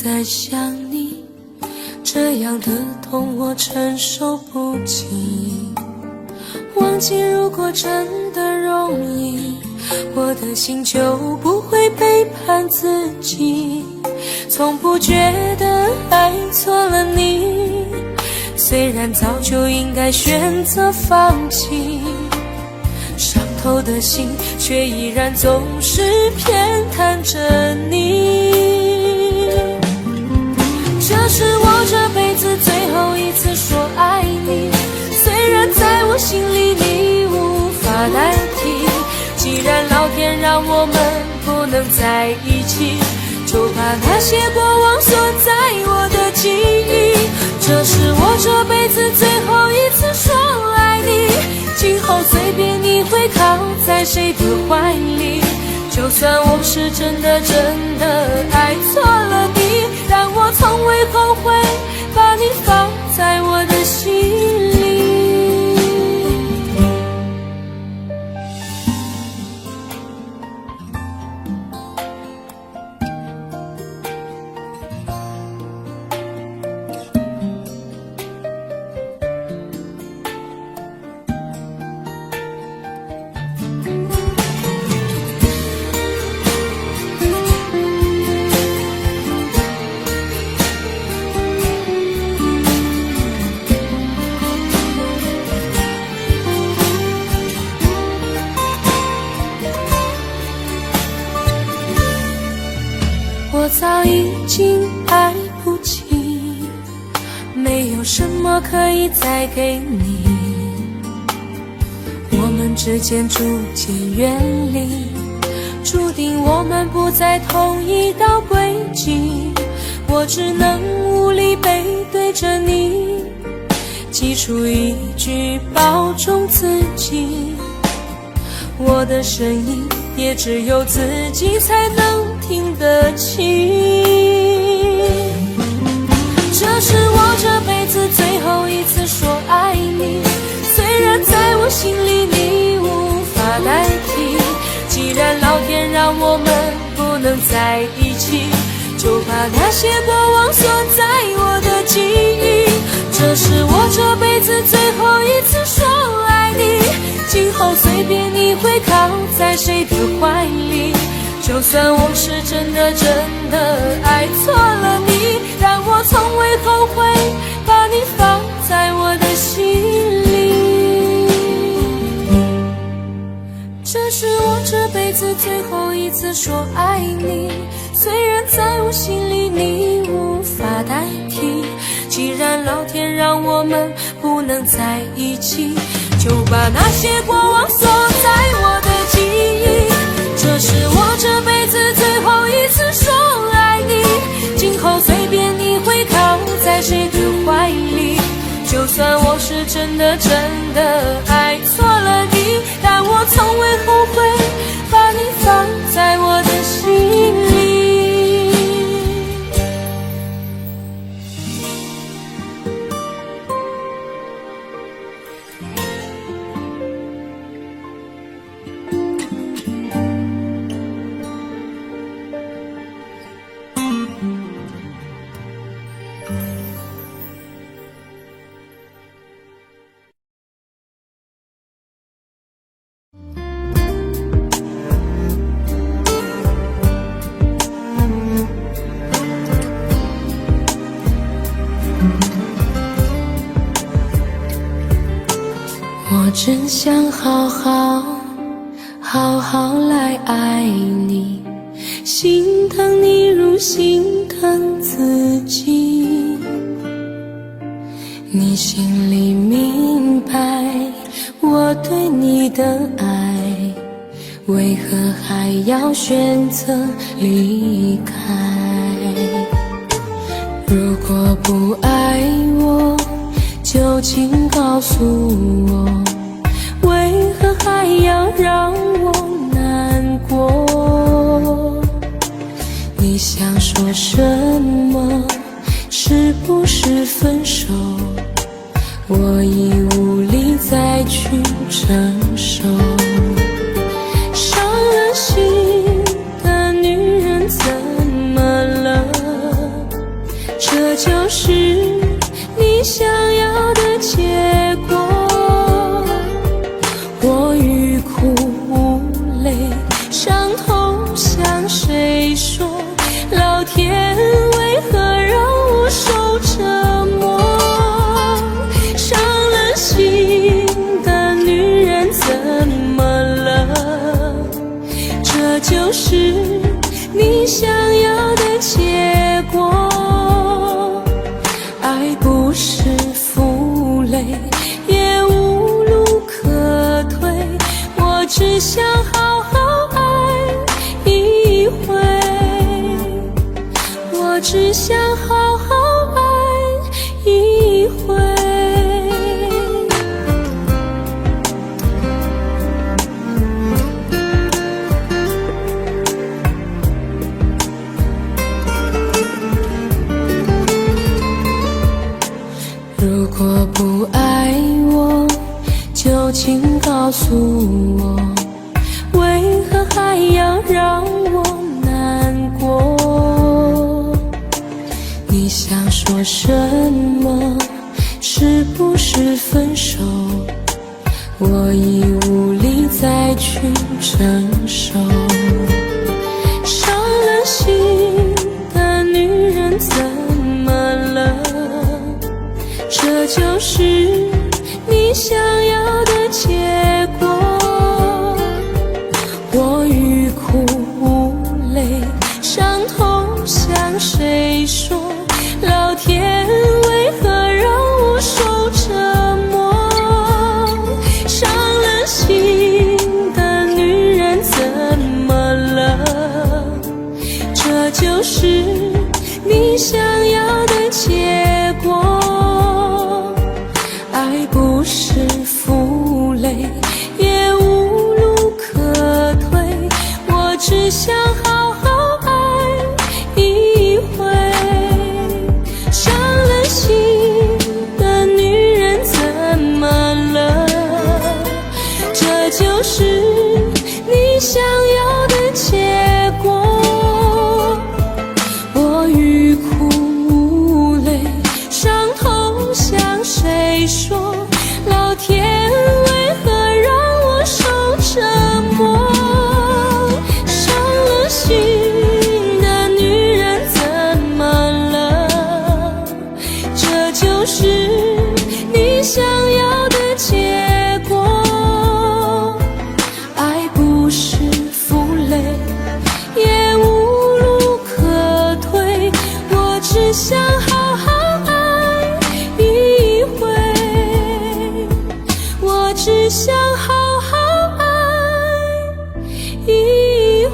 再想你，这样的痛我承受不起。忘记如果真的容易，我的心就不会背叛自己。从不觉得爱错了你，虽然早就应该选择放弃，伤透的心却依然总是偏袒着你。这是我这辈子最后一次说爱你，虽然在我心里你无法代替。既然老天让我们不能在一起，就把那些过往锁在我的记忆。这是我这辈子最后一次说爱你，今后随便你会靠在谁的怀里。就算我是真的爱错了你，但我从未后悔把你放在我的心里。我早已经爱不起，没有什么可以再给你。我们之间逐渐远离，注定我们不在同一道轨迹。我只能无力背对着你，挤出一句保重自己。我的声音也只有自己才能听得清。这是我这辈子最后一次说爱你，虽然在我心里你无法代替。既然老天让我们不能在一起，就把那些过往锁在我的记忆。这是我这辈子最后一次说爱你，今后随便你会靠在谁的怀里。就算我是真的爱错了你，但我从未后悔把你放在我的心里。这是我这辈子最后一次说爱你，虽然在我心里你无法代替。既然老天让我们不能在一起，就把那些过往锁在我的记忆。这是我这辈子最后一次说爱你，今后随便你会靠在谁的怀里。就算我是真的爱错了你，但我从未后悔把你放在我的心里。我真想好好来爱你，心疼你如心疼自己。你心里明白我对你的爱，为何还要选择离开？如果不爱我，就请告诉我，为何还要让我难过？你想说什么？是不是分手？我已无力再去承受。伤了心的女人怎么了？想好好爱一回。如果不爱我，就请告诉我，为何还要让我难过？你想说什么？是不是分手？我已无力再去承受。伤了心的女人怎么了？这就是你想要的结果。我欲哭无泪，伤痛向谁说？老天为何让我受折磨？伤了心的女人怎么了？这就是你想要的结果。爱不是负累，也无路可退，我只想好好爱一回。伤了心的女人怎么了？这就是你想要的结果。我欲哭无泪，伤痛向谁说？老天为何让我受折磨？伤了心的女人怎么了？这就是你想要的结果。爱不是负累，也无路可退，我只想好好爱一回。我只想好好爱一回。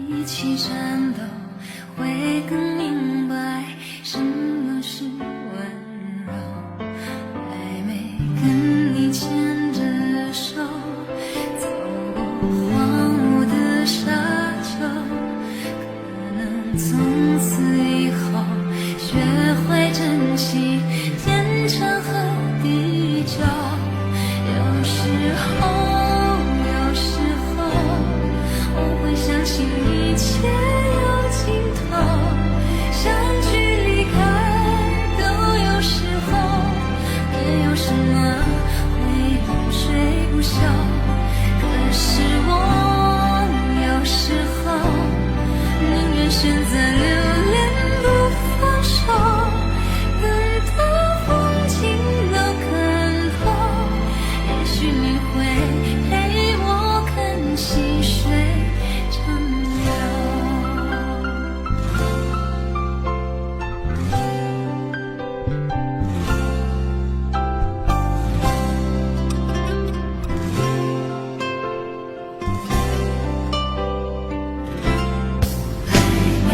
一起战斗，会更明白什么是温柔。还没跟你牵着手，走过荒芜的沙丘，可能从此以后学会珍惜天长和地久。有时候我会相信一切有尽头，相聚离开都有时候，没有什么会永垂不朽。可是我有时候宁愿选择留恋不放手，等到风景都看透，也许你会陪我看细水长流。还没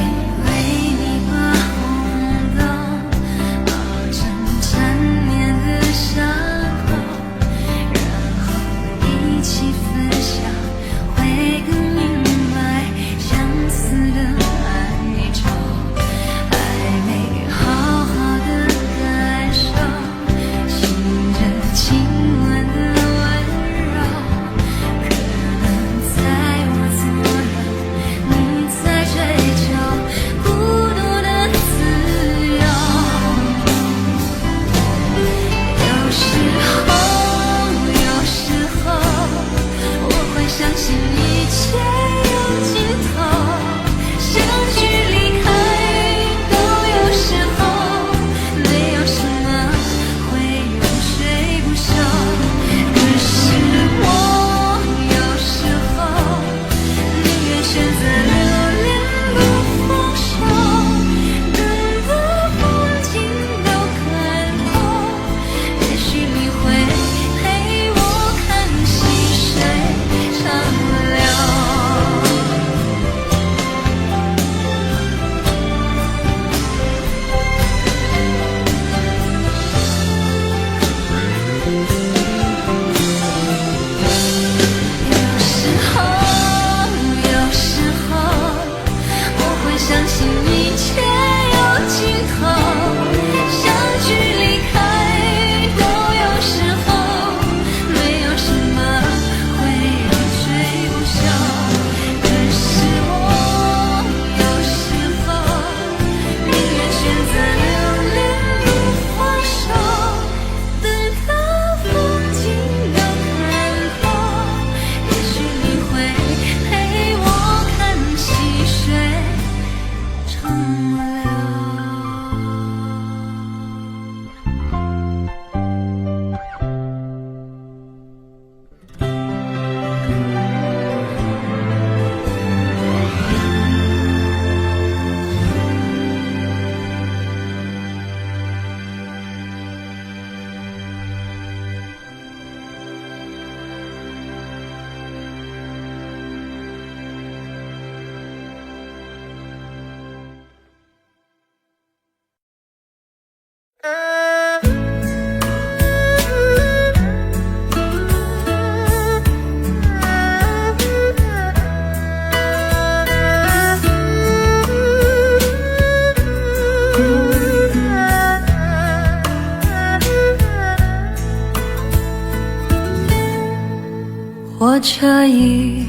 火车已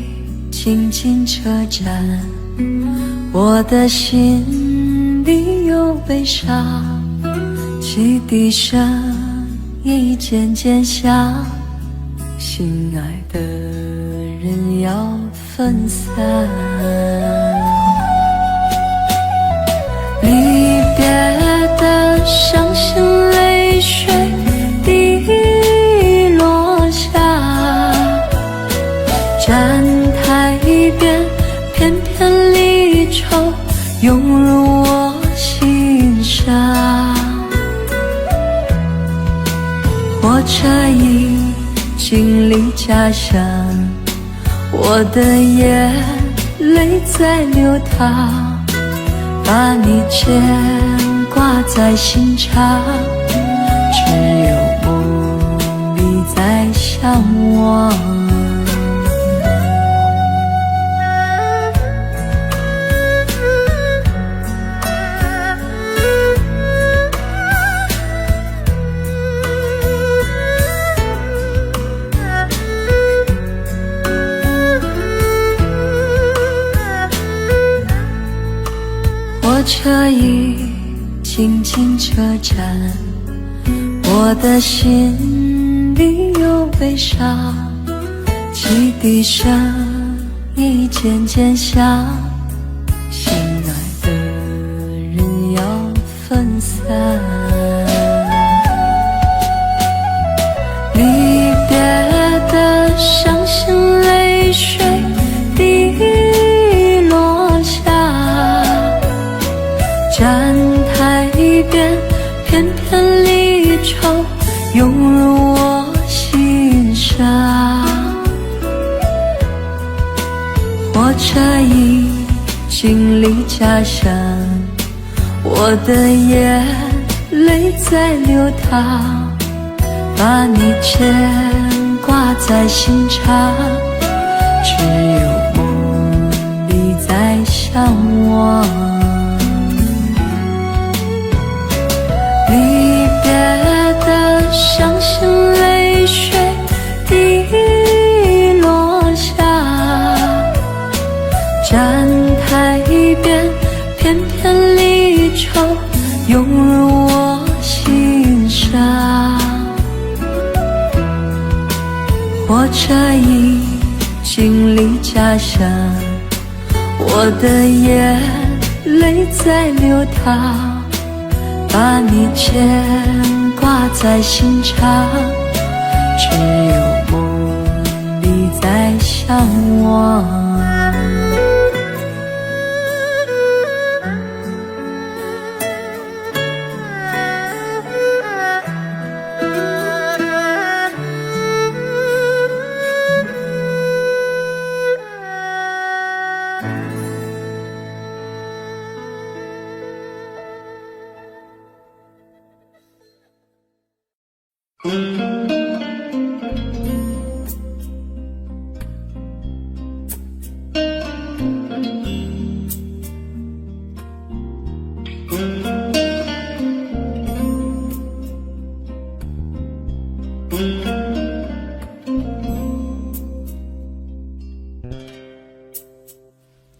经进车站，我的心里有悲伤，汽笛声已渐渐响，心爱的人要分散。离别的伤心泪水滴落下，站台边片片离愁涌入我心上。火车已经离家乡，我的眼泪在流淌，把你牵挂在心上，只有梦里在向往。火车已经进车站，我的心里有悲伤，汽笛声已渐渐响，心爱的人要分散。离别的伤心泪水滴落下，站台边片片离愁涌入我心上。火车已经离家乡，我的眼泪在流淌，把你牵挂在心上，只有梦里在向往。离别的伤心泪水滴落下，站台边片片离愁涌入我心上。火车已经离家乡，我的眼泪在流淌，把你牵挂在心上，只有梦里在向往。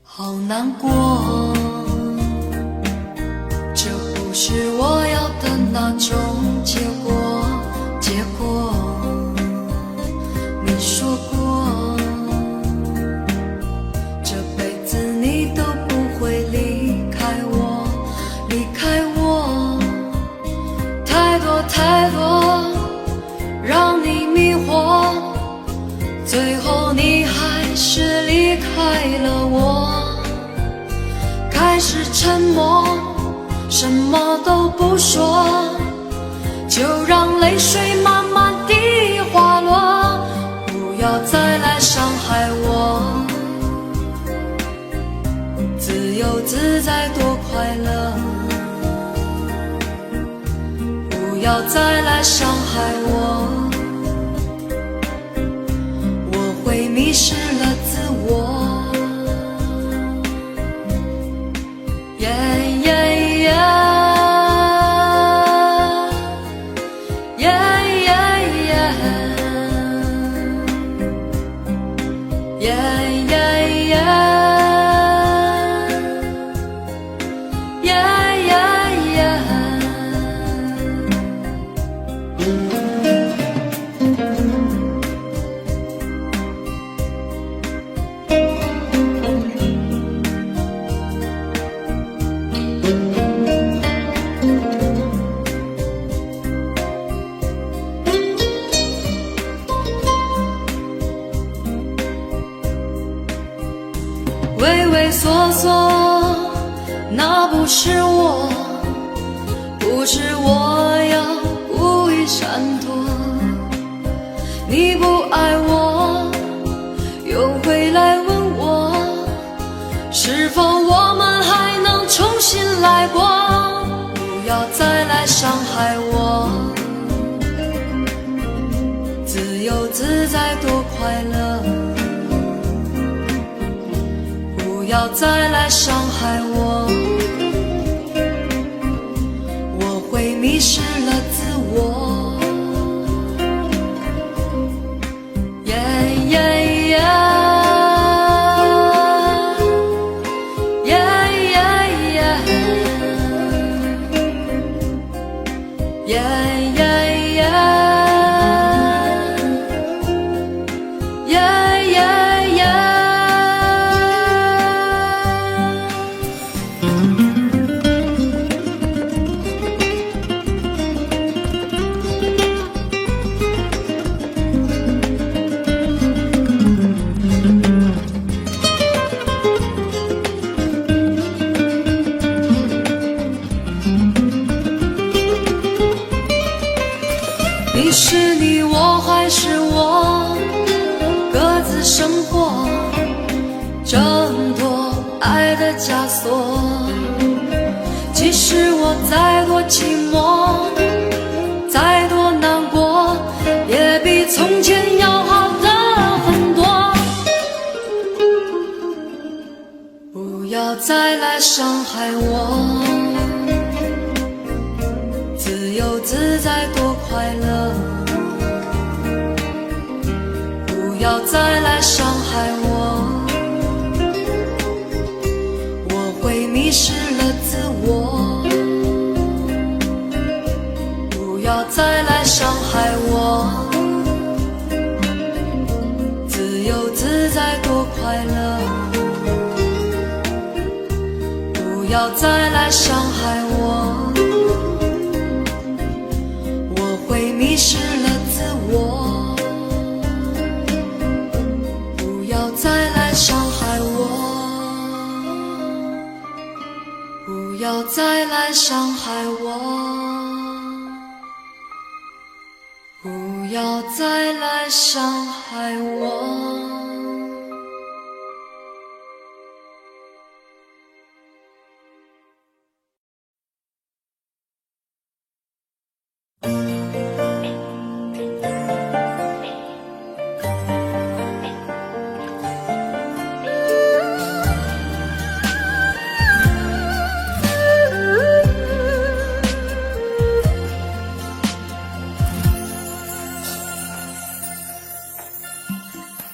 好难过，这不是我要的那种结果。你说过，这辈子你都不会离开我，太多让你迷惑，最后你还是离开了我。开始沉默，什么都不说，就让泪水慢慢地滑落，不要再来伤害我。自由自在多快乐，不要再来伤害我，我会迷失了自我。畏畏缩缩，那不是我，不是我要故意闪躲。你不爱我，又回来问我，是否我们还能重新来过？不要再来伤害我，自由自在多快乐。不要再来伤害我，我会迷失了自我。你是你，我还是我，各自生活，挣脱爱的枷锁。即使我再多寂寞，再多难过，也比从前要好的很多。不要再来伤害我，自由自在多快乐。不要再来伤害我，我会迷失了自我。不要再来伤害我，自由自在多快乐。不要再来伤害我，我会迷失了自我。不要再来伤害我，不要再来伤害我，不要再来伤害我。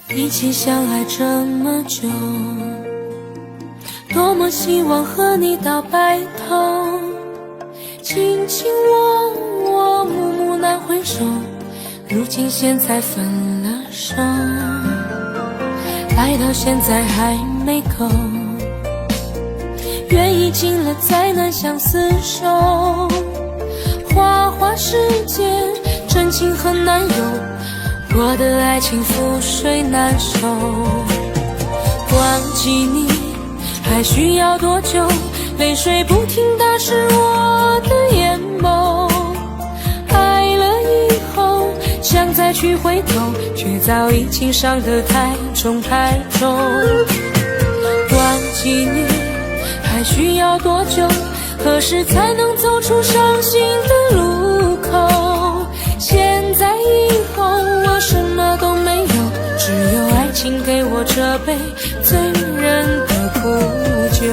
一起相爱这么久，多么希望和你到白头，卿卿我我，暮暮难回首，如今现在分了手，爱到现在还没够，缘已尽了再难相厮守，花花世界真情很难有，我的爱情覆水难收。忘记你还需要多久？泪水不停打湿我的眼眸，爱了以后想再去回头，却早已经伤得太重太重。忘记你还需要多久？何时才能走出伤心的路口？现在以后我什么都没有，只有爱情给我这杯醉人的苦酒。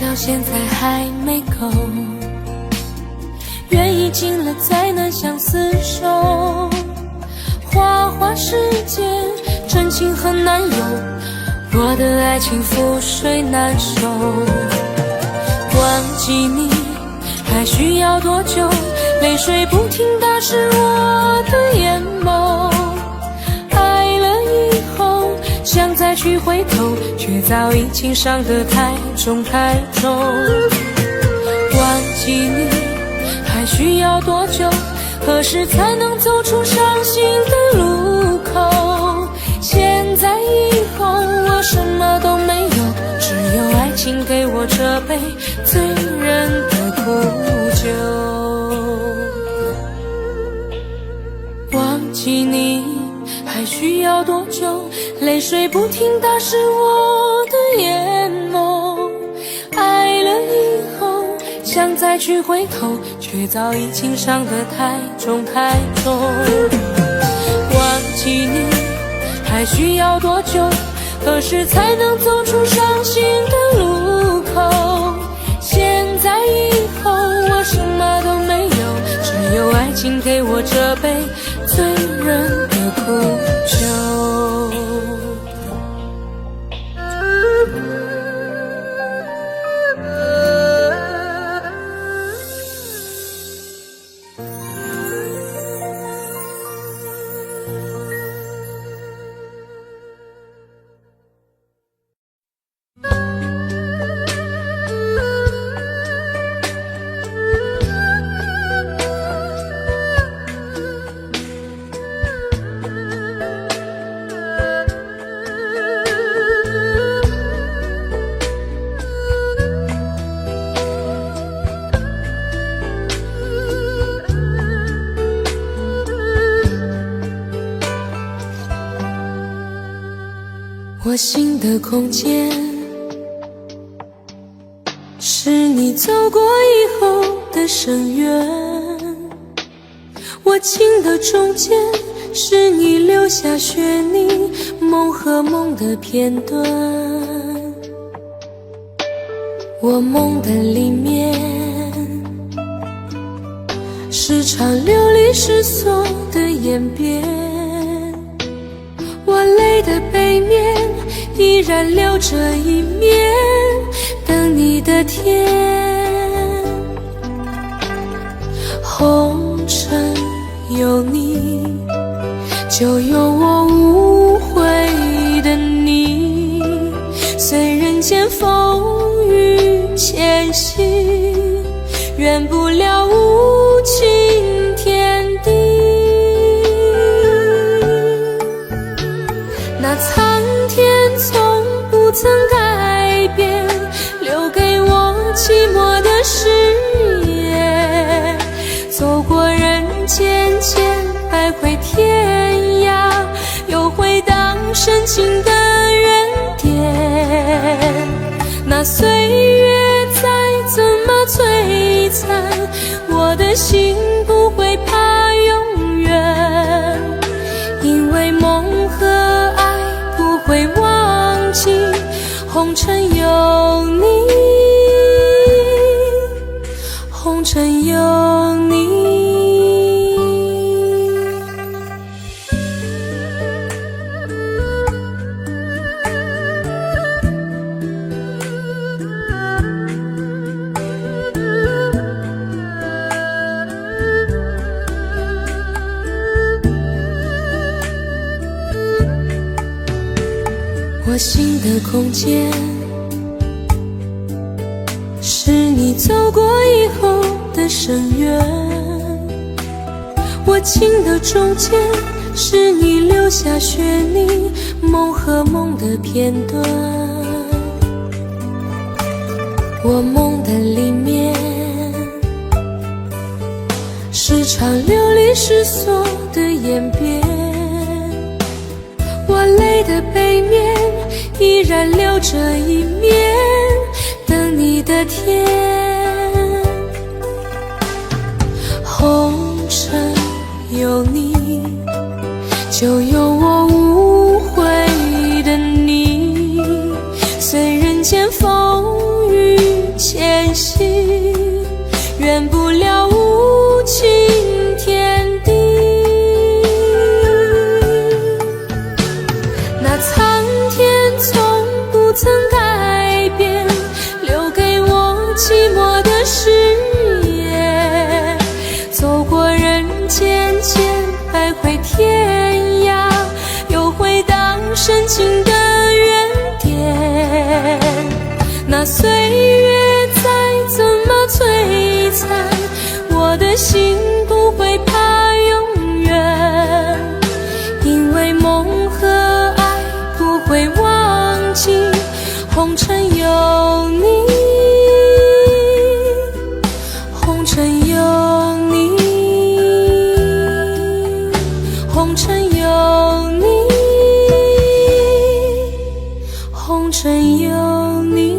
到现在还没够，缘已尽了再难相厮守，花花世界真情很难有，我的爱情覆水难收。忘记你还需要多久？泪水不停打湿我的眼眸。爱了以后想再去回头，却早已经伤得太重太重。忘记你还需要多久？何时才能走出伤心的路口？现在以后我什么都没有，只有爱情给我这杯醉人的苦酒。忘记你还需要多久？泪水不停打湿我的眼眸。爱了以后想再去回头，却早已经伤得太重太重。忘记你还需要多久？何时才能走出伤心的路口？现在以后我什么都没有，只有爱情给我这杯醉人的苦酒。我心的空间，是你走过以后的深渊；我情的中间，是你留下血泥梦和梦的片段。我梦的里面，是场流离失所的演变。我泪的背面依然留着一面，等你的天。红尘有你，就有我无悔的你。虽人间风雨前行，圆不了无情天地。那苍天从不曾改变，留给我寂寞的誓言。走过人间千百回天涯，又回到深情的原点。那岁月再怎么摧残，我的心不会怕永远，因为梦和爱不会忘记，红尘有你，红尘有你。我心的空间，是你走过以后的深渊；我情的中间，是你留下血泥梦和梦的片段。我梦的里面，是场流离失所的演变。我泪的背面依然留着一面，等你的天。红尘有你，就有我无悔的你。虽人间风雨前行，圆不了无情天地。那苍天从不曾改变，留给我寂寞的誓言。走心不会怕永远，因为梦和爱不会忘记。红尘有你，红尘有你，红尘有你，红尘有你。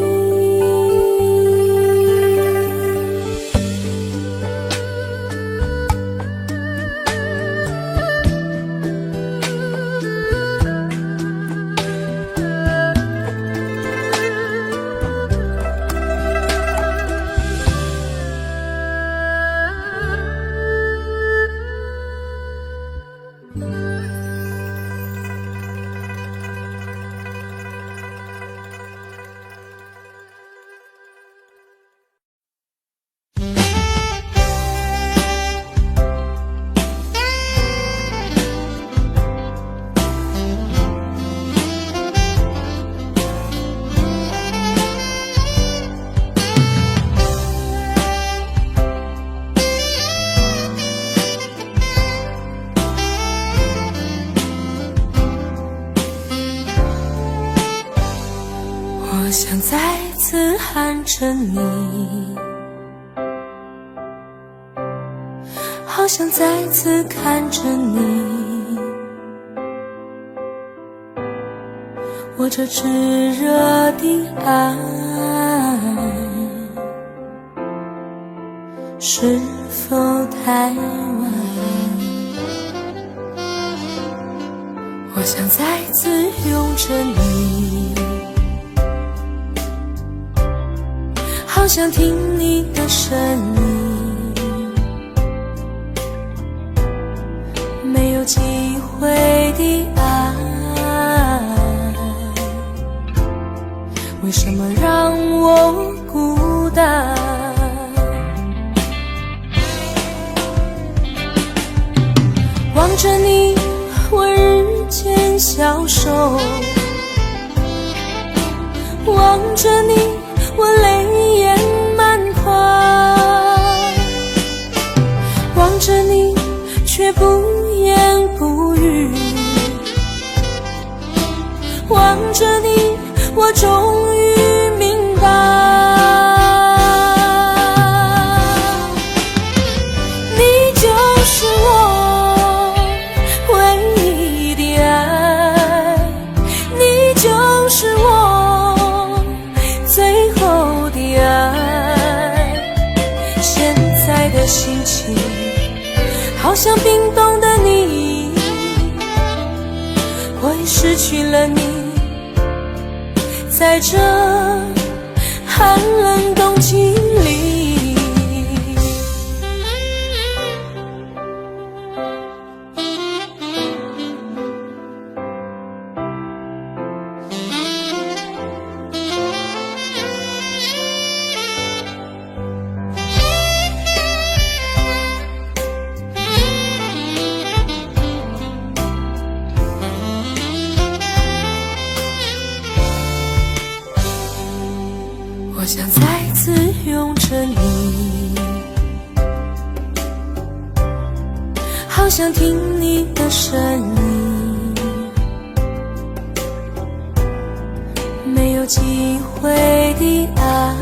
我想再次喊着你，好想再次看着你，我这炙热的爱是否太晚？我想再次拥着你，好想听你的声音，没有机会的爱，为什么让我孤单？望着你，我日渐消瘦，望着你，我泪眼满眶，望着你却不言不语，望着你我终于明白，你就是我唯一的爱，你就是我最后的爱。现在的心情好像冰冻的你，我已失去了你，在这寒冷冬季里。我想再次拥着你，好想听你的声音，没有机会的爱，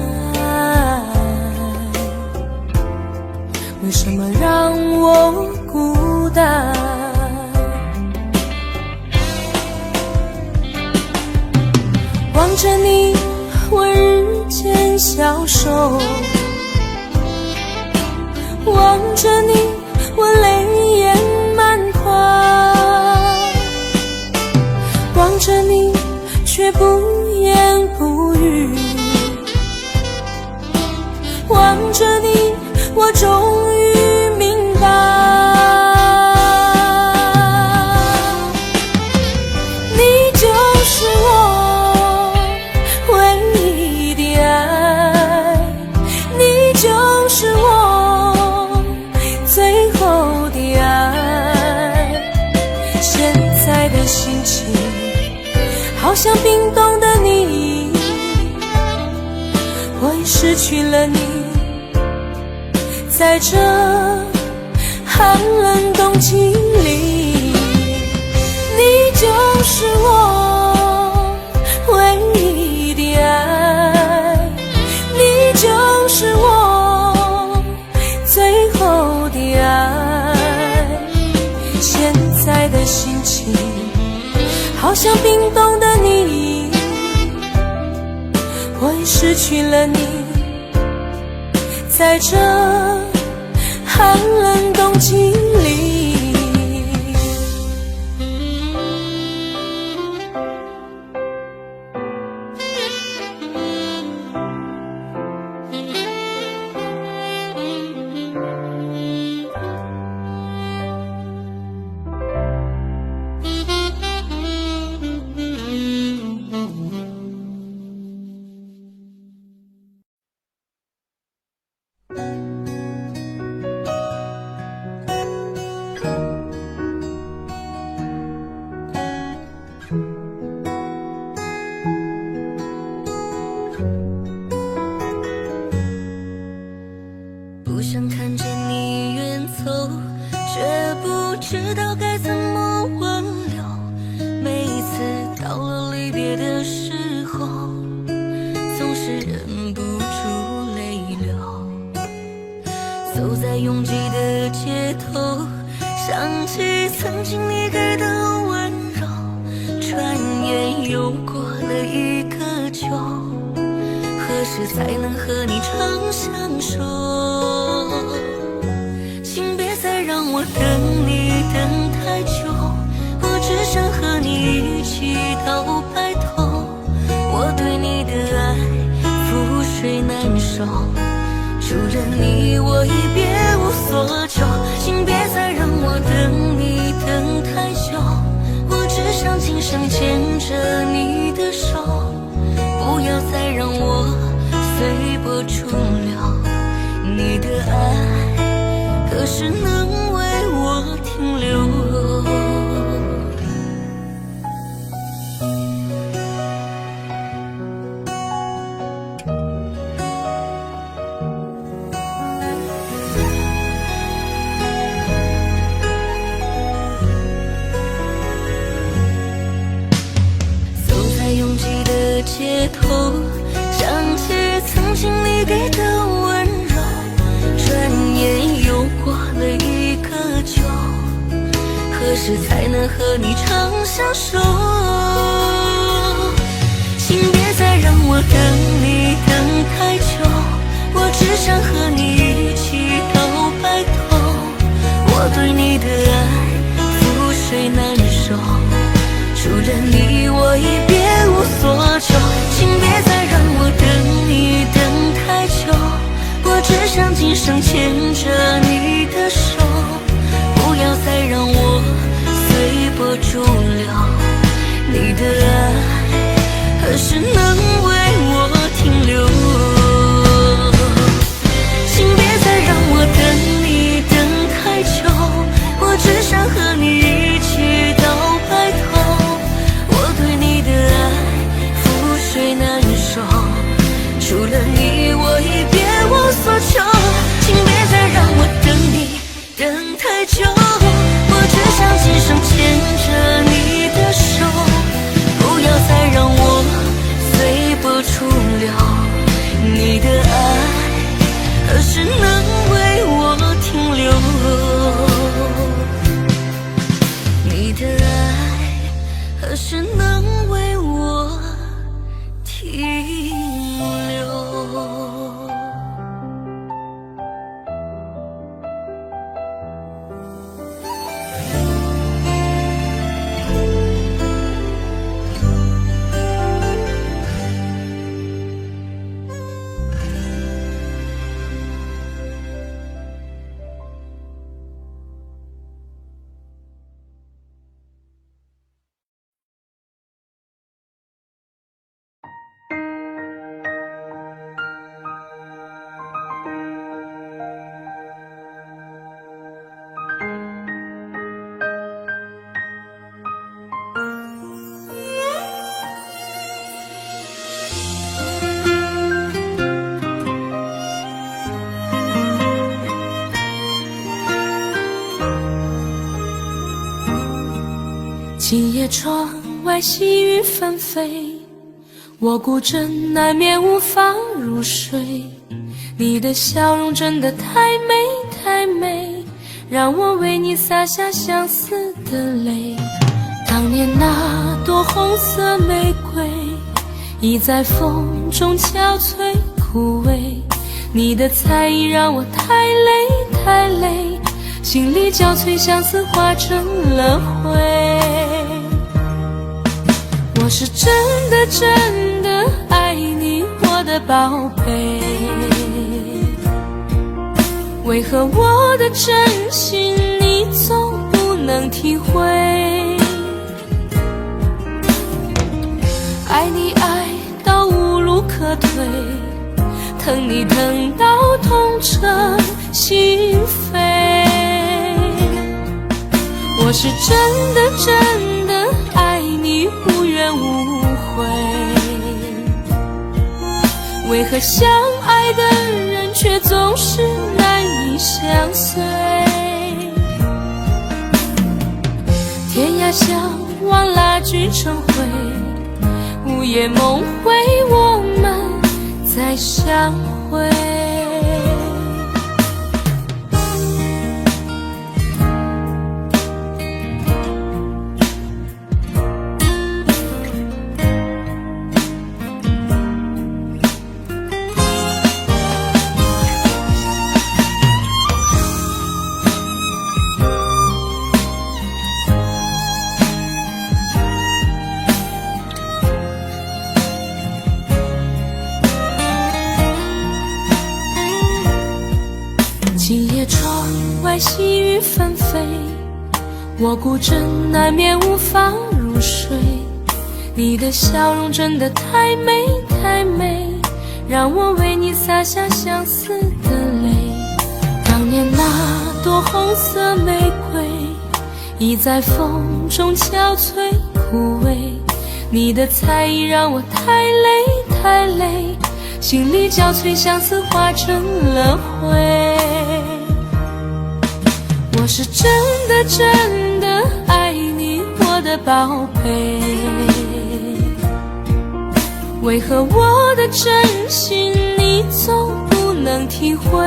为什么让我孤单？望着你，我日渐消瘦，望着你，我泪眼满眶，望着你却不言不语，望着你我终于明白，你就是我唯一的爱，你就是我最后的爱。现在的心情好像冰冻的你，我已失去了你，在这寒冷冬季里，你就是我唯一的爱，你就是我最后的爱。现在的心情好像冰冻的你，我已失去了你，在这寒冷冬季里。不想看见你远走，却不知道该怎么挽留。每一次到了离别的时候，总是忍不住泪流。走在拥挤的街头，想起曾经你给的温柔，转眼又过了一个秋，何时才能和你长相守？请别再让我等你等太久，我只想和你一起到白头。我对你的爱覆水难收，除了你我已别无所求。请别再让我等你等太久，我只想今生牵着你的手，不要再让我随波逐流。你的爱何时能为我停留？走在拥挤的街头，想起曾经你给的温柔，转眼又过了一个秋，何时才能和你长相守？请别再让我等你等太久，我只想和你一起到白头。我对你的爱覆水难收，除了你我已别无所求。请别再让我等你等太久，我只想今生牵着你的手，不要再让我随波逐流。你的爱何时能为我停留？请别再让我等你等太久，我只想和你一起到白头。我对你的爱覆水难收，除了你我已别无所求。请别再让我等你等太久，我只想今生牵着你的手，不要再让我随波逐流。你的爱何时能为我停留？你的爱何时能为我停留？今夜窗外细雨纷飞，我孤枕难眠无法入睡。你的笑容真的太美太美，让我为你洒下相思的泪。当年那朵红色玫瑰，已在风中憔悴枯萎。你的才艺让我太累太累，心里交瘁，相思化成了灰。我是真的真的爱你，我的宝贝，为何我的真心你总不能体会？爱你爱到无路可退，疼你疼到痛彻心扉。我是真的真的爱你，无怨无悔，为何相爱的人却总是难以相随？天涯相望，蜡炬成灰，午夜梦回，我们再相会。今夜窗外细雨纷飞，我孤枕难眠无法入睡。你的笑容真的太美太美，让我为你洒下相思的泪。当年那朵红色玫瑰，已在风中憔悴枯萎。你的才艺让我太累太累，心里交瘁，相思化成了灰。我是真的真的爱你，我的宝贝，为何我的真心你总不能体会？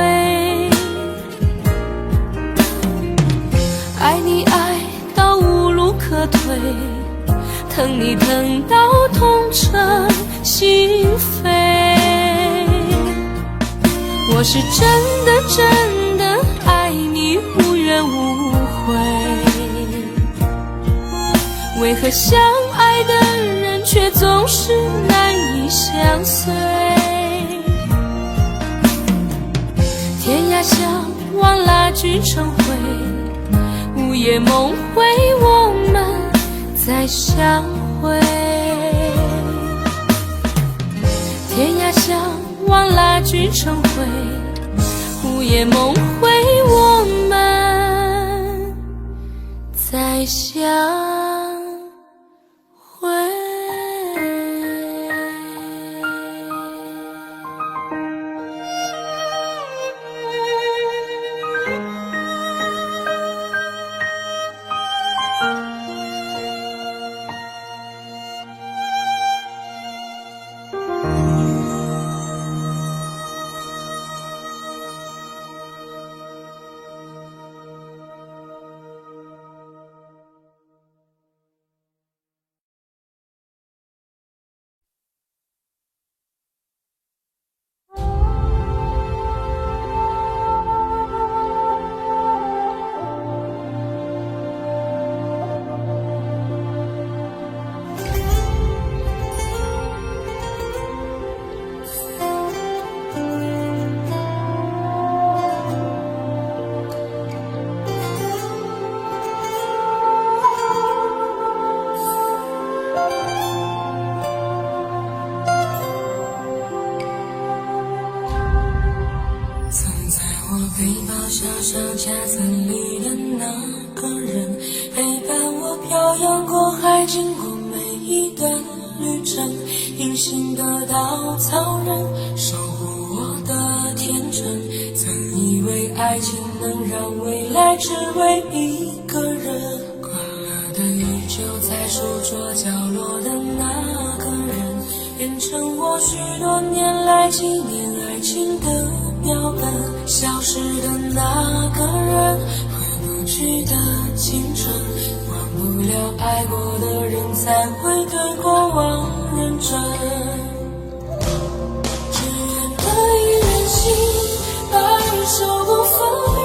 爱你爱到无路可退，疼你疼到痛彻心扉。我是真的真的爱你，无怨无悔，为何相爱的人却总是难以相随？天涯相望，蜡炬成灰，午夜梦回，我们再相会。天涯相望，蜡炬成灰，午夜梦回，我们再相会。背包小小夹层里的那个人，陪伴我漂洋过海，经过每一段旅程，隐形的稻草人，守护我的天真。曾以为爱情能让未来只为一个人，快乐的依旧在桌角落的那个人，变成我许多年来纪念爱情的标本。消失的那个人，回不去的青春，忘不了爱过的人，才会对过往认真。只愿得一人心，白日守不分离，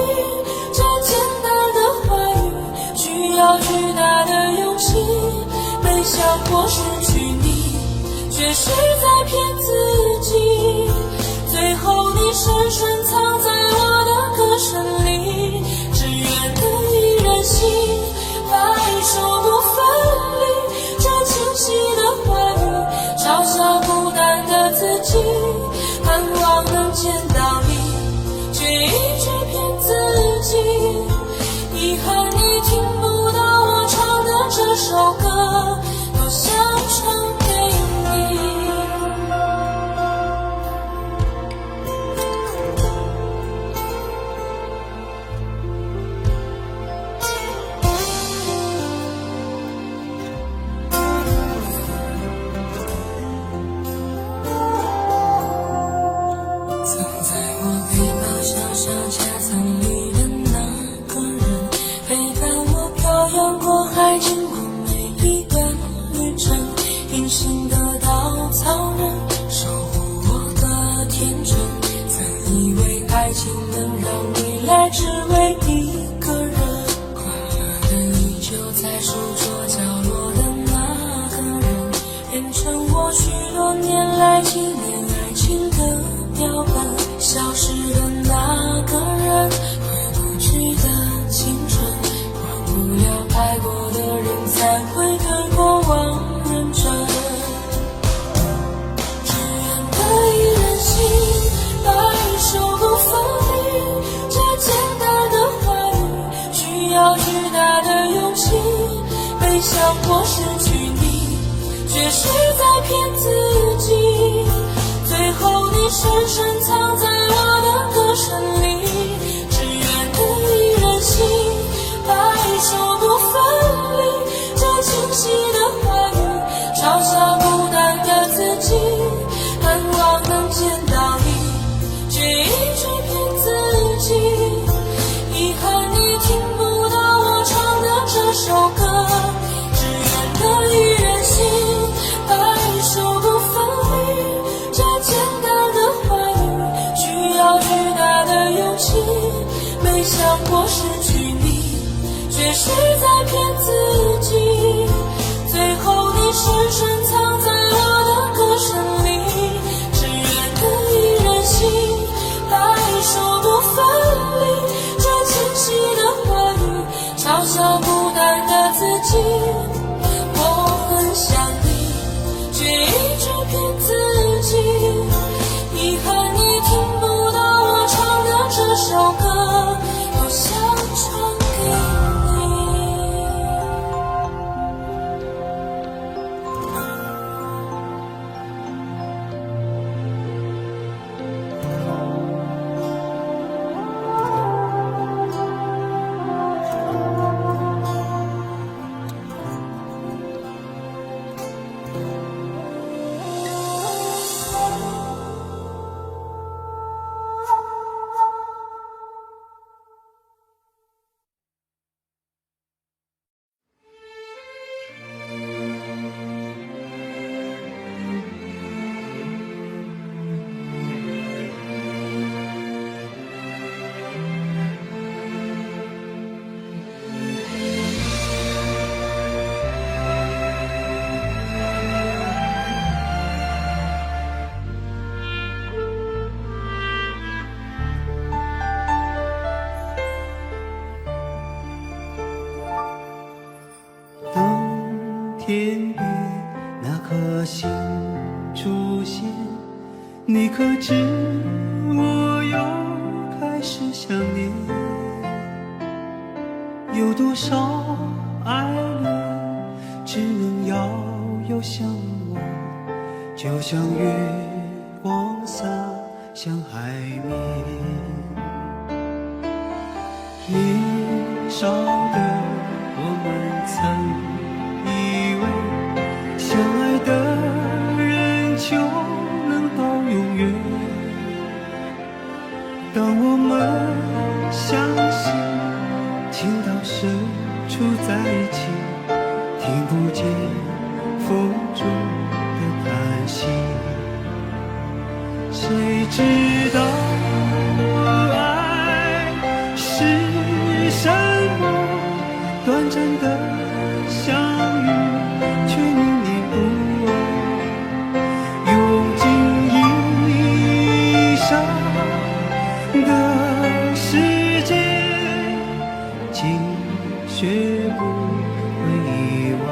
这简单的话语需要巨大的勇气。没想过失去你，却是在骗自己。最后你深深藏在我的歌声里，只愿得一人心，白日守不分离。这清晰的话语嘲笑孤单的自己，盼望能见到你，却一直骗自己。遗憾你听不到我唱的这首歌，多想唱给你。藏在我背包小小夹层里的那个人，陪伴我漂洋过海，经过每一段旅程。隐形的稻草人，守护我的天真。曾以为爱情能让你来，只为一个人。快乐的依旧在书桌角落的那个人，变成我许多年来纪念爱情的标本。消失的那个人，回不去的青春，忘不了爱过的人，才会对过往认真。只愿得一人心，白日守不分离。这简单的话语需要巨大的勇气。没想过失去你，却是在骗自己。最后你深深藏在我的歌声里，只愿得一人心，白日守不分离。这清晰的话语嘲笑孤单的自己，盼望能见到你，却一直骗自己。遗憾你听不到我唱的这首歌，只愿得一人心，白日守不分离。这简单的话语需要巨大的勇气。没想过失去你，却是在骗自己。最后你深深藏在我的歌声里，只愿得一人心，白日守不分离。这清晰的话语嘲笑孤单的自己。我很想你，却一直骗自己。遗憾你听不到我唱的这首歌，多想唱给你。天边那颗星出现，你可知我又开始想念？有多少爱恋只能遥遥相望，就像月光洒向海面。年少的我们曾以为起，听不见风中的叹息。谁知道爱是什么？短暂的相遇，却念念不忘。用尽一生的时间，竟学不会遗忘。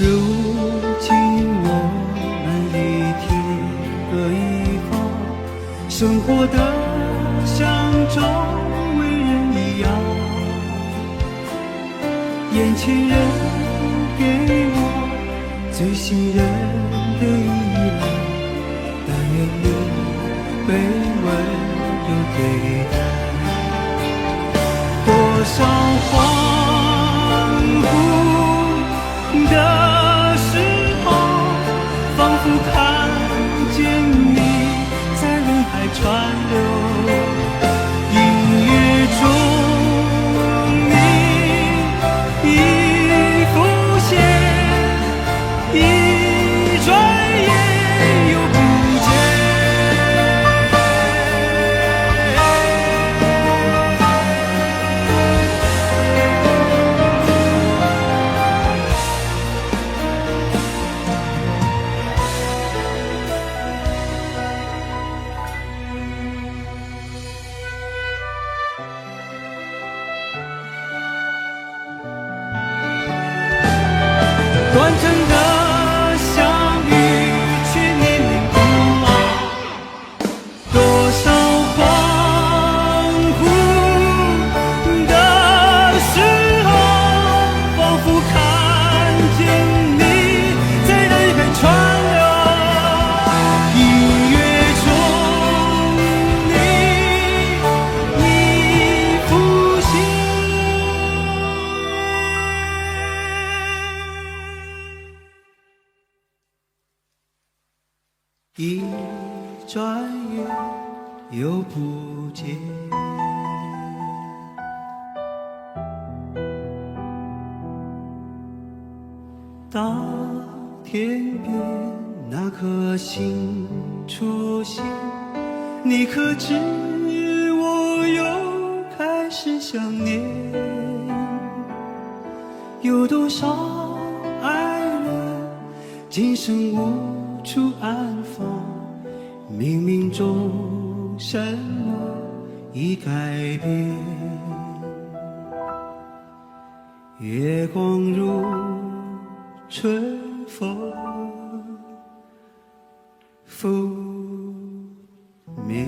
如今我们一天各一方，生活的像周围人一样。眼前人给我最信任的依赖，但愿你被温柔对待。多少恍惚的时候，仿佛看见你在人海川流。音乐中你已浮现，一转眼又不见。短暂的相遇，却念念不忘。多少恍惚的时候，仿佛看见你在人海川流。音乐中你已浮现。一转眼又不见。当天边那颗星出现，你可知我又开始想念？有多少爱人今生无处安放，冥冥中什么已改变。月光如春风拂面。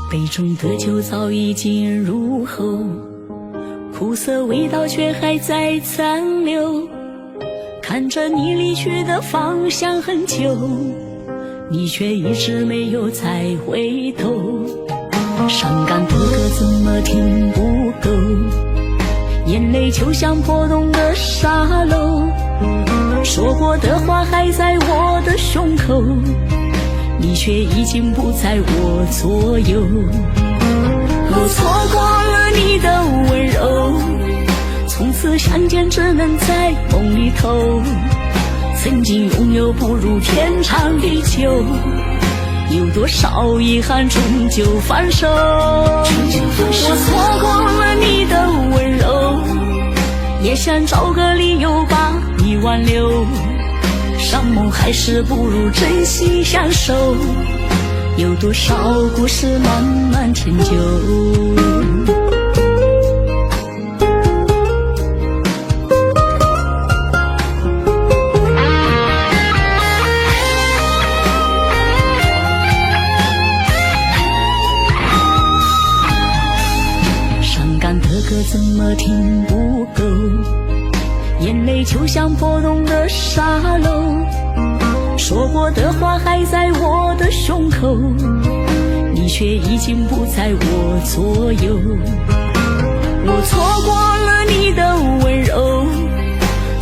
杯中的酒早已经入喉，苦涩味道却还在残留。看着你离去的方向很久，你却一直没有再回头。伤感的歌怎么听不够，眼泪就像破洞的沙漏，说过的话还在我的胸口，你却已经不在我左右。我错过了你的温柔，从此相见只能在梦里头。曾经拥有不如天长地久，有多少遗憾终究放手。我错过了你的温柔，也想找个理由把你挽留。伤梦还是不如珍惜相守，有多少故事慢慢陈旧。怎么听不够，眼泪就像破洞的沙漏，说过的话还在我的胸口，你却已经不在我左右。我错过了你的温柔，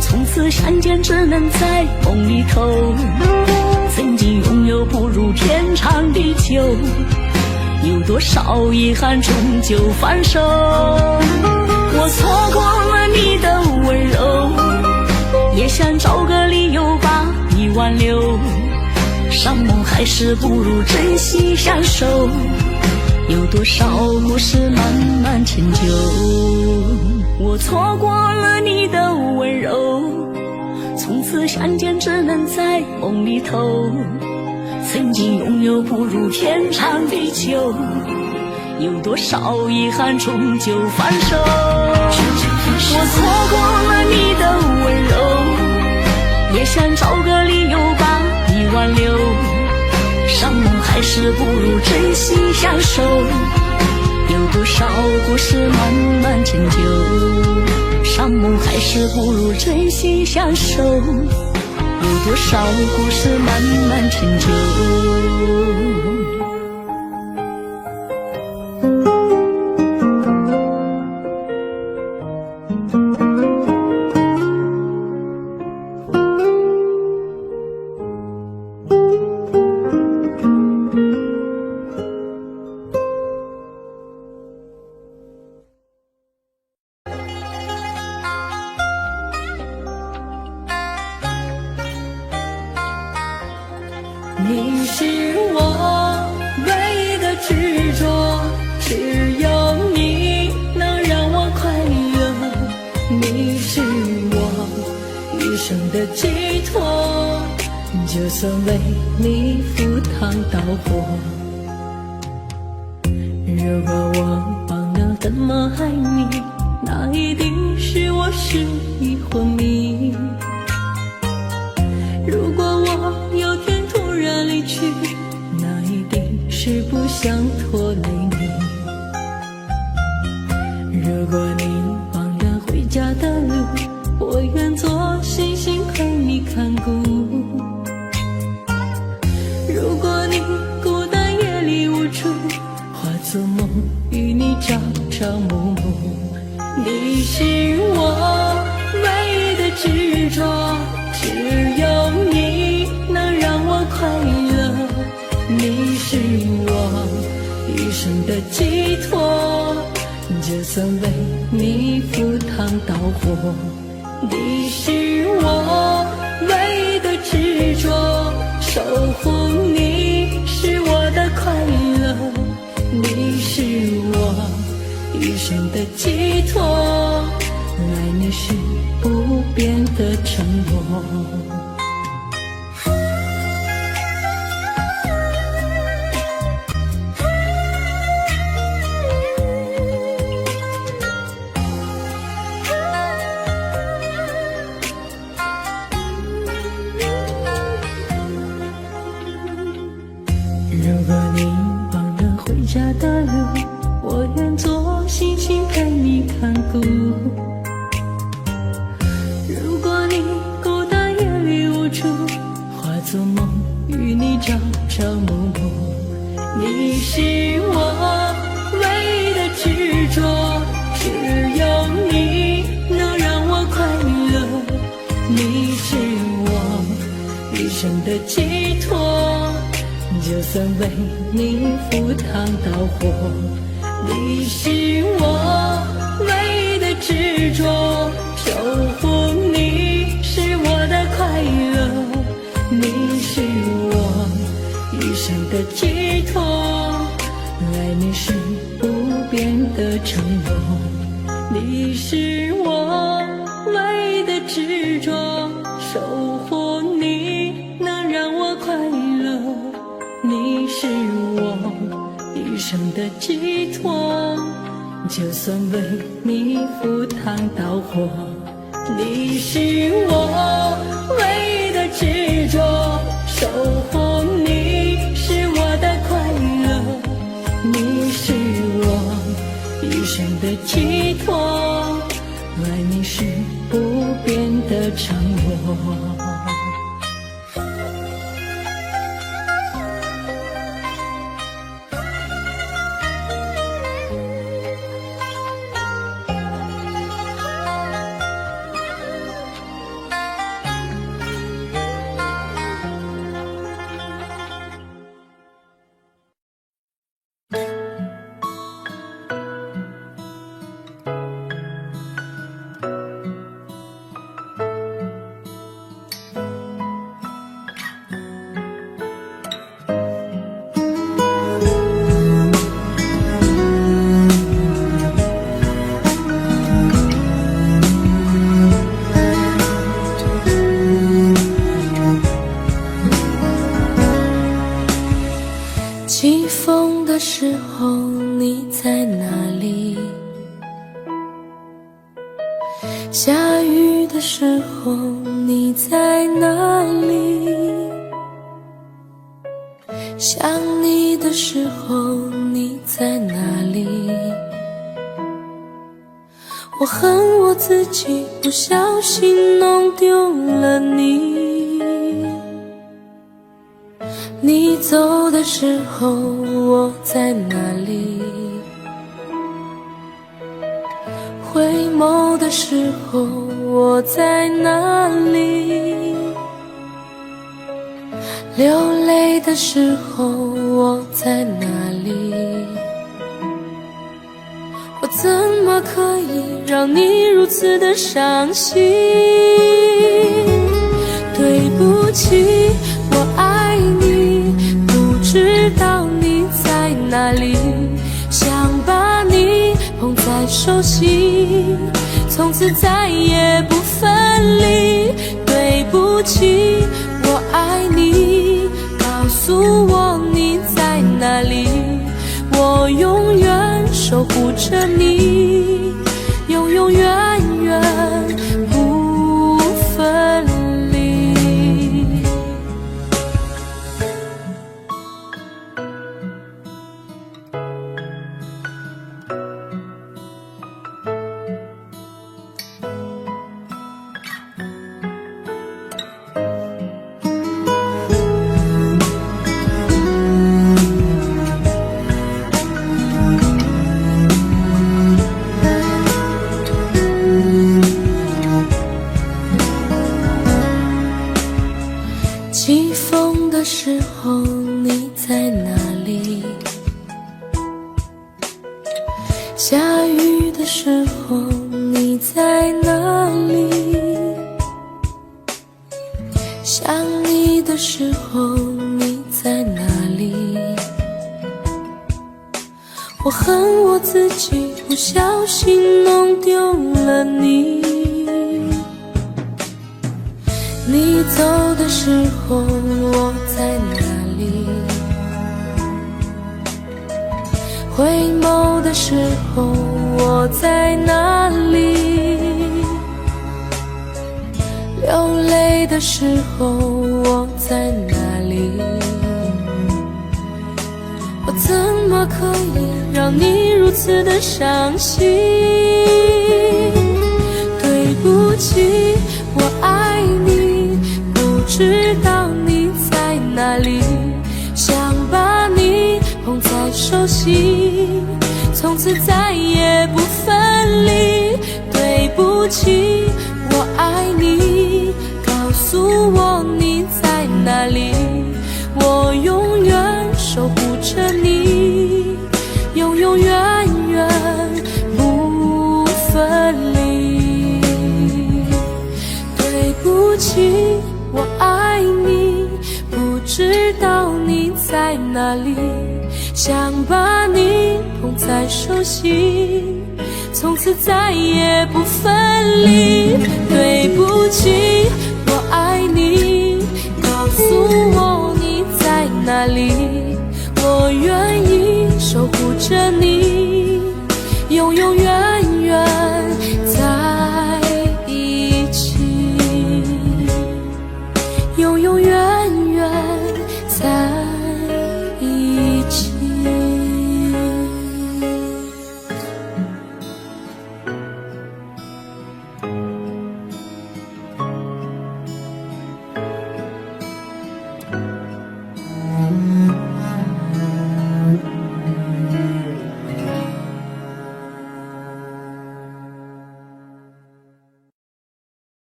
从此相见只能在梦里头，曾经拥有不如天长地久，有多少遗憾终究放手。我错过了你的温柔，也想找个理由把你挽留。伤梦还是不如珍惜相守，有多少故事慢慢陈旧。我错过了你的温柔，从此相见只能在梦里头，曾经拥有不如天长地久，有多少遗憾终究放手。我错过了你的温柔，也想找个理由把你挽留。伤梦还是不如珍惜相守，有多少故事慢慢陈旧。伤梦还是不如珍惜相守，有多少故事慢慢陈旧。你是我唯一的执着，只有你能让我快乐。你是我一生的寄托，就算为你赴汤蹈火。如果我忘了怎么爱你，那一定是我失忆昏迷。如果我有天突然离去，那一定是不想拖累你。如果你忘了回家的路，我愿做星星陪你看顾。如果你孤单夜里无助，化作梦与你朝朝暮暮。你是我唯一的执着，只有你能让我快乐。你是我一生的寄托，就算为你赴汤蹈火。你是我唯一的执着，守护你是我的快乐。你是我一生的寄托，爱你是不变的承诺。如果你忘了回家的路，我愿做星星陪你看顾。如果你孤单夜里无助，化作梦与你朝朝暮暮。你是我唯一的执着，只有你能让我快乐。你是我一生的寄托，就算为你赴汤蹈火。你是我唯一的执着，守护你是我的快乐。你是我一生的的寄托，爱你是不变的承诺，你是我唯一的执着，守护你能让我快乐，你是我一生的寄托，就算为你赴汤蹈火，你是我唯一的执着，守护你是我的快乐，你是我一生的寄托，爱你是不变的承诺。起风的时候你在哪里？下雨的时候你在哪里？想你的时候你在哪里？我恨我自己不小心弄丢了你。你走的时候我在哪里？回眸的时候我在哪里？流泪的时候我在哪里？我怎么可以让你如此的伤心？对不起，我爱你，不知道你在哪里，想把你捧在手心，从此再也不分离。对不起，我爱你，告诉我你在哪里，我永远守护着你，永永远远不分离。起风的时候你在哪里？下雨的时候你在哪里？想你的时候你在哪里？我恨我自己不小心弄丢了你。你走的时候我在哪里？回眸的时候我在哪里？流泪的时候我在哪里？我怎么可以让你如此的伤心？对不起，我爱你，不知道你在哪里，想把你捧在手心，从此再也不分离。对不起，我爱你，告诉我你在哪里，我永远守护着你，永永远远不分离。对不起，我爱你，不知道你在哪里，想把你捧在手心，从此再也不分离。对不起，我爱你，告诉我你在哪里，我愿意守护着你，永永远远在一起，永永远远在一起。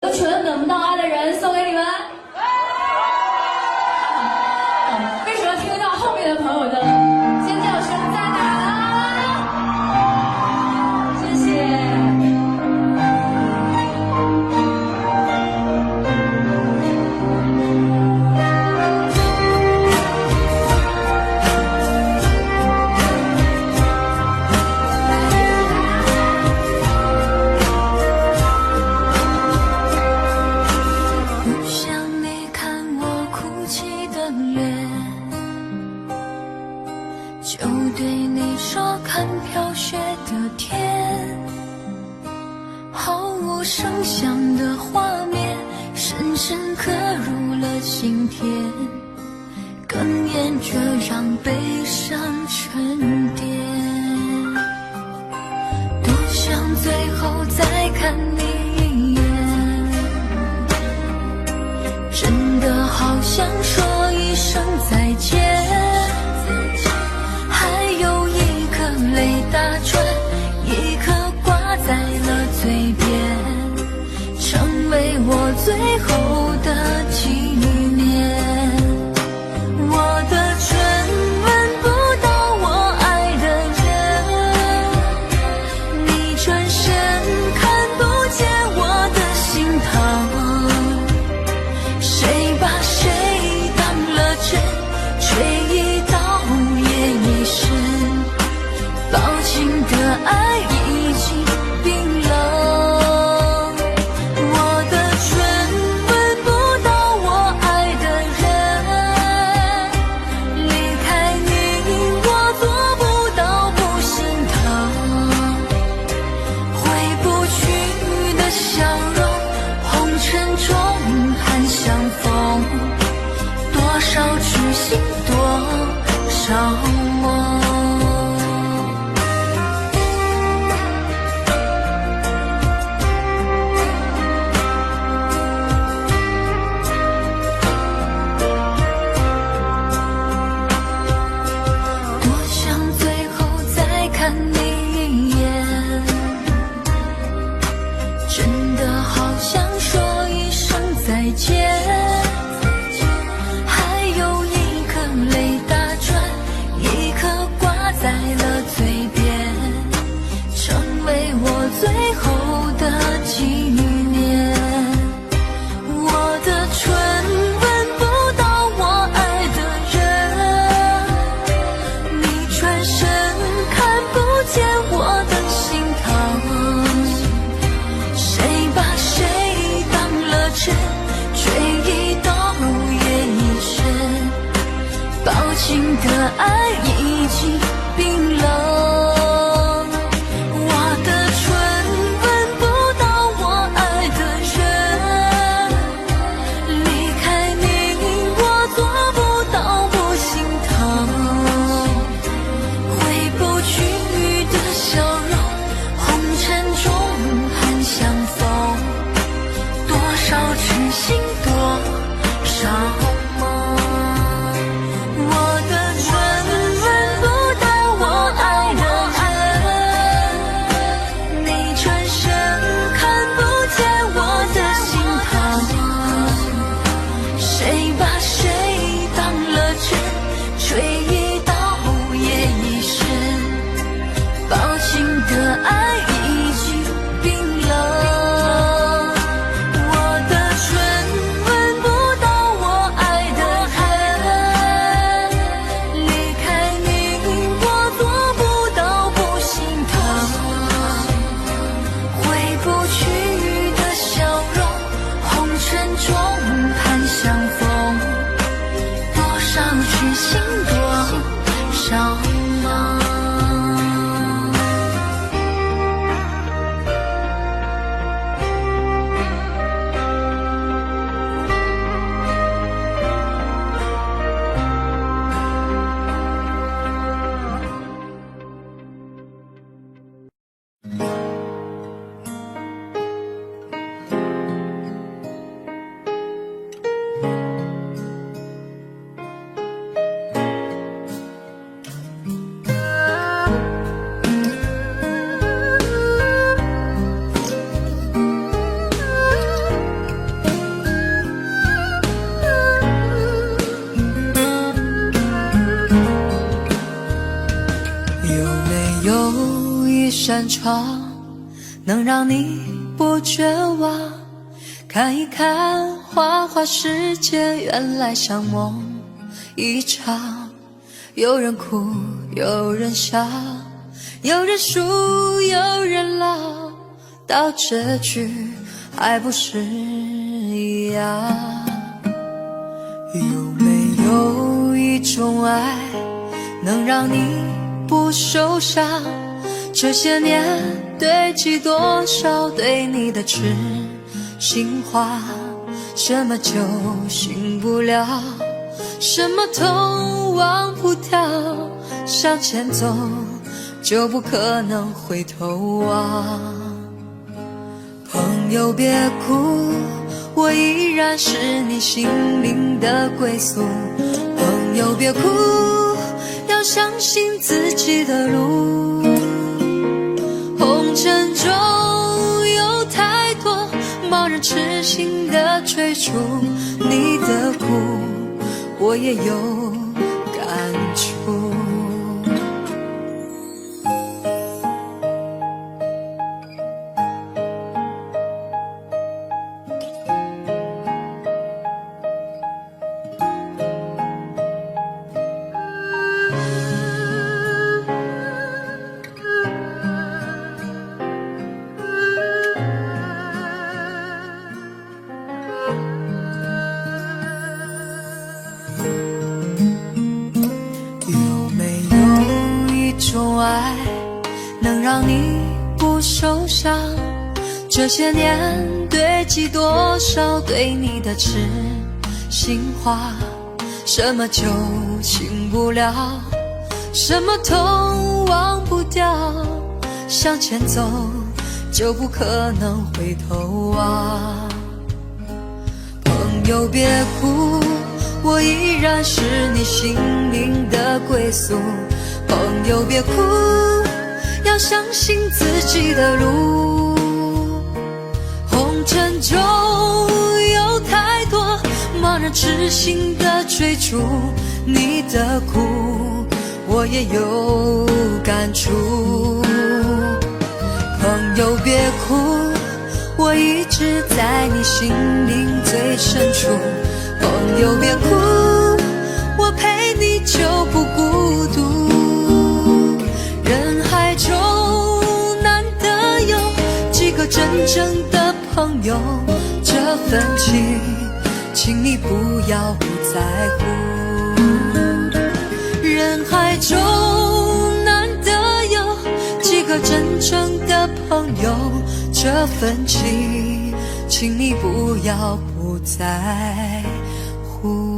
有请等不到爱的人送给你们。为什么听到后面的朋友的尖叫声在哪呢？谢谢。不想你看我哭泣的脸，就对你说看飘雪的天，毫无声响的画面，深深刻入了心田，哽咽着让悲伤沉淀。多想最后再看你一眼，真的好想说一声再见，还有一颗泪打转，一颗挂在了嘴边，成为我最后的纪念。我的唇吻不到我爱的人，你转身看不见我的心疼，谁把谁当了真，吹一刀也一生，抱紧的爱已经冰冷。我的唇吻不到我爱的人，离开你我做不到不心疼，回不去的笑容，红尘中还相逢，多少痴心多少梦。多想最后再看你一眼，真的好想说一声再见，还有一颗泪打转，一颗挂在了嘴边，成为我最后的纪念。我的唇吻不到我爱的人，你转身看不见我的心疼，谁把谁当了真，吹一刀也一生，抱紧的爱已经冰冷。我的唇场，能让你不绝望。看一看花花世界，原来像梦一场。有人哭，有人笑，有人输，有人老，到这句还不是一样？有没有一种爱，能让你不受伤？这些年堆积多少对你的痴心话，什么酒醒不了，什么痛忘不掉，向前走就不可能回头望。朋友别哭，我依然是你心灵的归宿。朋友别哭，要相信自己的路。红尘中有太多盲人痴心的追逐，你的苦我也有感触。爱能让你不受伤，这些年堆积多少对你的痴心话，什么酒醒不了，什么痛忘不掉，向前走就不可能回头望。朋友别哭，我依然是你心灵的归宿。朋友别哭，要相信自己的路。红尘中有太多盲人痴心的追逐，你的苦我也有感触。朋友别哭，我一直在你心灵最深处。朋友别哭，我陪你就不孤独。人海中难得有几个真正的朋友，这份情请你不要不在乎。人海中难得有几个真正的朋友，这份情请你不要不在乎。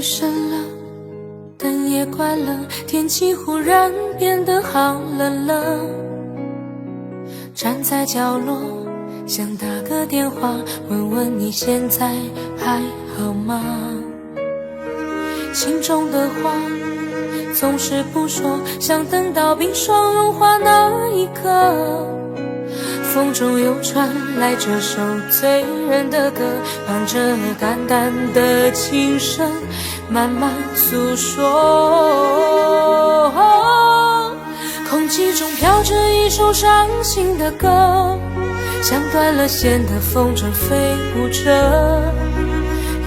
深了，灯也关了，天气忽然变得好冷了。站在角落，想打个电话，问问你现在还好吗？心中的话总是不说，想等到冰霜融化那一刻。风中又传来这首醉人的歌，伴着淡淡的琴声慢慢诉说。空气中飘着一首伤心的歌，像断了线的风筝飞舞着，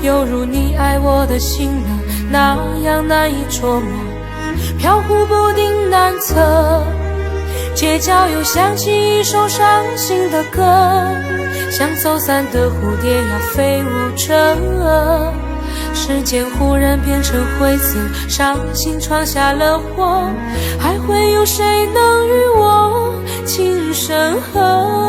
犹如你爱我的心呢，那样难以捉摸，飘忽不定难测。街角又响起一首伤心的歌，像走散的蝴蝶呀飞舞着，时间忽然变成灰色，伤心闯下了祸，还会有谁能与我情深合？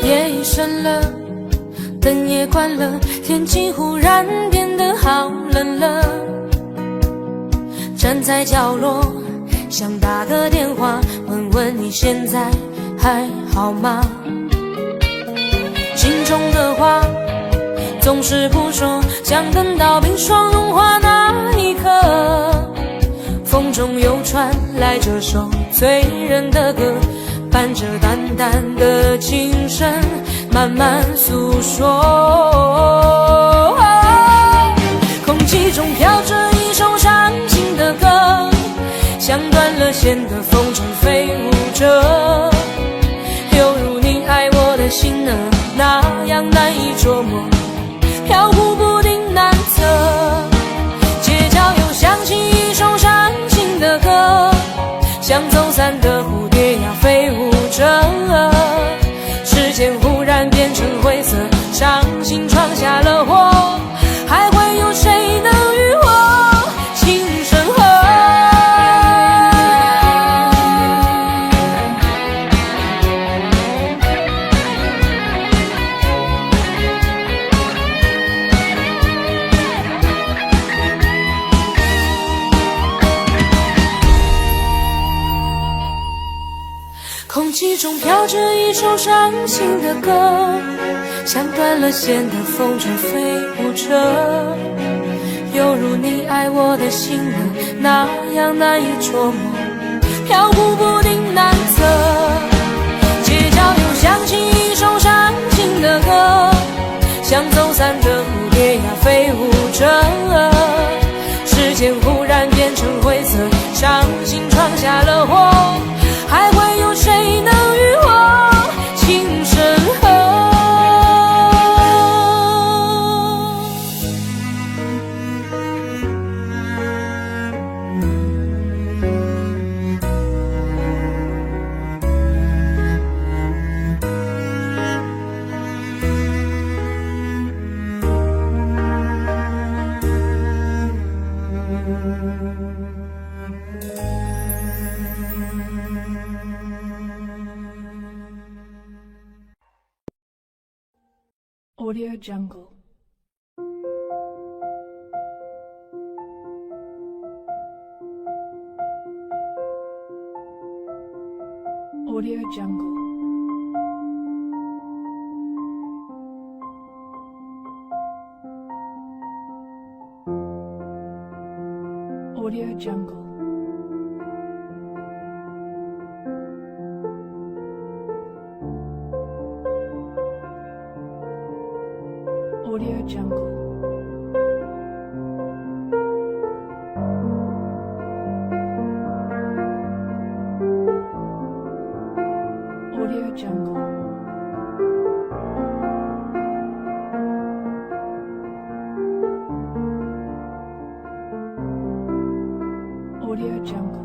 夜已深了，灯也关了，天气忽然变得好冷了。站在角落，想打个电话，问问你现在还好吗？心中的话总是不说，想等到冰霜融化那一刻。风中又传来这首醉人的歌，伴着淡淡的琴声慢慢诉说，空气中飘着一首伤心的歌，像断了线的风筝飞舞着，犹如你爱我的心呢，那样难以捉摸，飘忽不定难测。街角又响起一首伤心的歌，像走散的蝴蝶呀飞舞着，时间忽然变成灰色，伤心闯下了祸，还会有谁能与我情深合？空气中飘着一首伤心的歌，像断了线的风筝飞舞着，犹如你爱我的心呢，那样难以捉摸，飘忽不定难测。街角又响起一首伤心的歌，像走散的蝴蝶呀飞舞着，时间忽然变成灰色，伤心闯下了祸，还会有谁能与我情深合？Audio Jungle. Audio Jungle. Audio Jungle. Audio Jungle. Audio Jungle. Audio Jungle. Audio Jungle.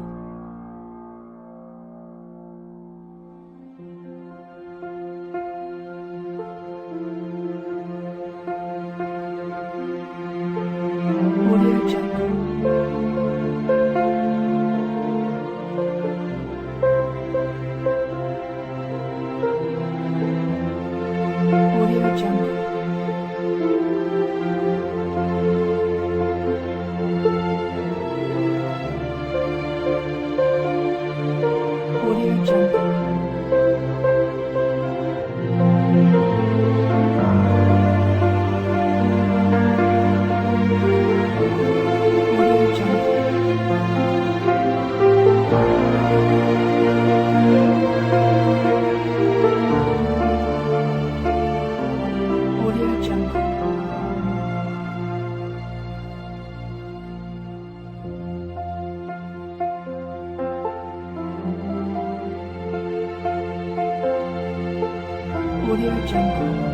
Audio Jungle. Audio Jungle. Audio Jungle. Audio Jungle.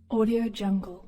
Audio Jungle.